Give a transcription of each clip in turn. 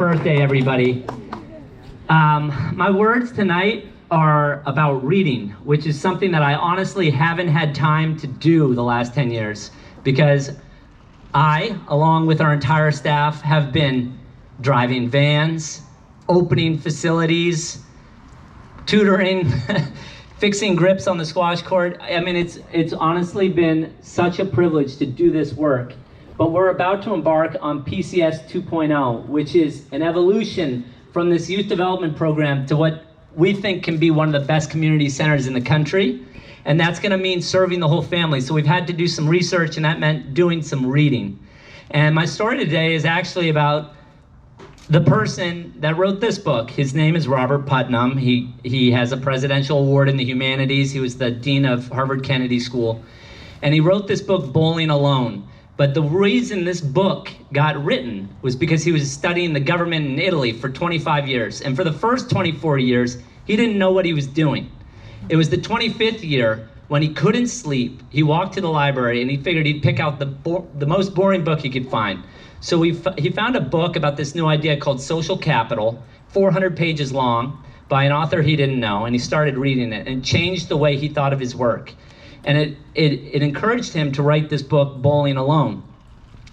birthday, everybody. My words tonight are about reading, which is something that I honestly haven't had time to do the last 10 years because I, along with our entire staff, have been driving vans, opening facilities, tutoring, fixing grips on the squash court. I mean, it's honestly been such a privilege to do this work. But we're about to embark on PCS 2.0, which is an evolution from this youth development program to what we think can be one of the best community centers in the country. And that's gonna mean serving the whole family. So we've had to do some research, and that meant doing some reading. And my story today is actually about the person that wrote this book. His name is Robert Putnam. He has a presidential award in the humanities. He was the dean of Harvard Kennedy School. And he wrote this book, Bowling Alone. But the reason this book got written was because he was studying the government in Italy for 25 years. And for the first 24 years, he didn't know what he was doing. It was the 25th year when he couldn't sleep. He walked to the library and he figured he'd pick out the most boring book he could find. So he found a book about this new idea called social capital, 400 pages long, by an author he didn't know, and he started reading it, and it changed the way he thought of his work. And it encouraged him to write this book, Bowling Alone.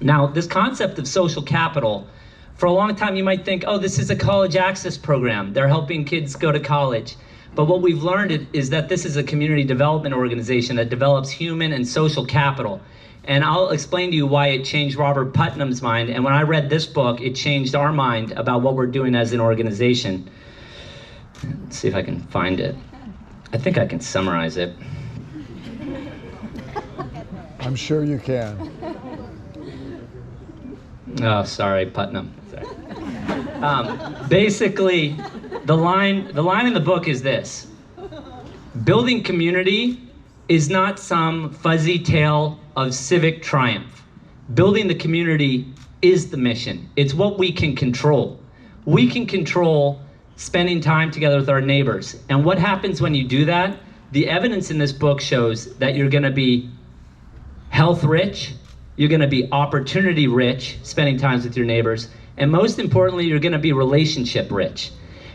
Now, this concept of social capital, for a long time you might think, oh, this is a college access program. They're helping kids go to college. But what we've learned is that this is a community development organization that develops human and social capital. And I'll explain to you why it changed Robert Putnam's mind. And when I read this book, it changed our mind about what we're doing as an organization. Let's see if I can find it. I think I can summarize it. I'm sure you can. Oh, sorry, Putnam. Sorry. Basically, the line in the book is this: building community is not some fuzzy tale of civic triumph. Building the community is the mission. It's what we can control. We can control spending time together with our neighbors. And what happens when you do that? The evidence in this book shows that you're gonna be health rich, you're gonna be opportunity rich, spending time with your neighbors, and most importantly, you're gonna be relationship rich.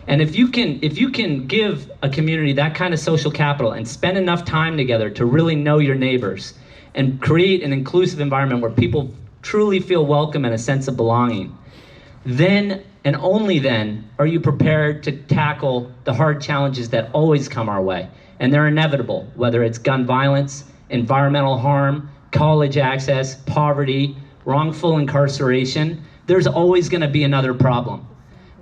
And if you can give a community that kind of social capital and spend enough time together to really know your neighbors and create an inclusive environment where people truly feel welcome and a sense of belonging, then and only then are you prepared to tackle the hard challenges that always come our way. And they're inevitable, whether it's gun violence, environmental harm, college access, poverty, wrongful incarceration. There's always gonna be another problem.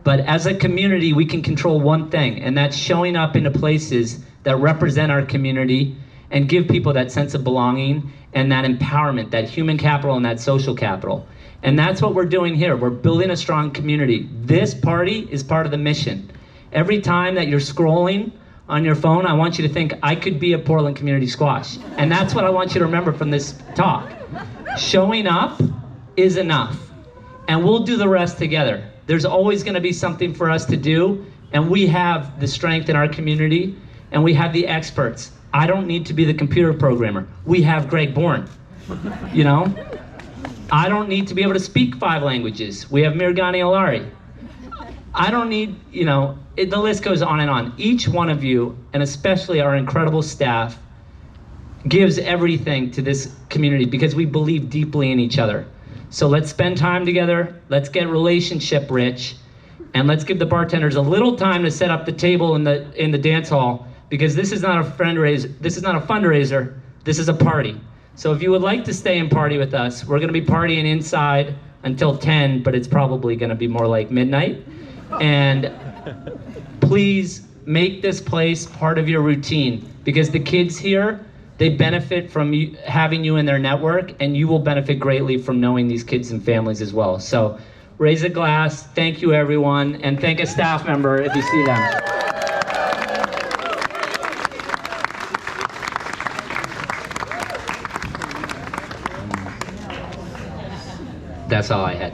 But as a community, we can control one thing, and that's showing up into places that represent our community and give people that sense of belonging and that empowerment, that human capital and that social capital. And that's what we're doing here. We're building a strong community. This party is part of the mission. Every time that you're scrolling on your phone, I want you to think, I could be a Portland Community Squash. And that's what I want you to remember from this talk. Showing up is enough, and we'll do the rest together. There's always gonna be something for us to do, and we have the strength in our community, and we have the experts. I don't need to be the computer programmer. We have Greg Bourne, you know? I don't need to be able to speak 5 languages. We have Mirgani Alari. I don't need, the list goes on and on. Each one of you, and especially our incredible staff, gives everything to this community because we believe deeply in each other. So let's spend time together, let's get relationship rich, and let's give the bartenders a little time to set up the table in the dance hall, because this is not a fundraiser, this is a party. So if you would like to stay and party with us, we're gonna be partying inside until 10, but it's probably gonna be more like midnight. And please make this place part of your routine, because the kids here, they benefit from having you in their network, and you will benefit greatly from knowing these kids and families as well. So raise a glass, thank you everyone, and thank a staff member if you see them. That's all I had.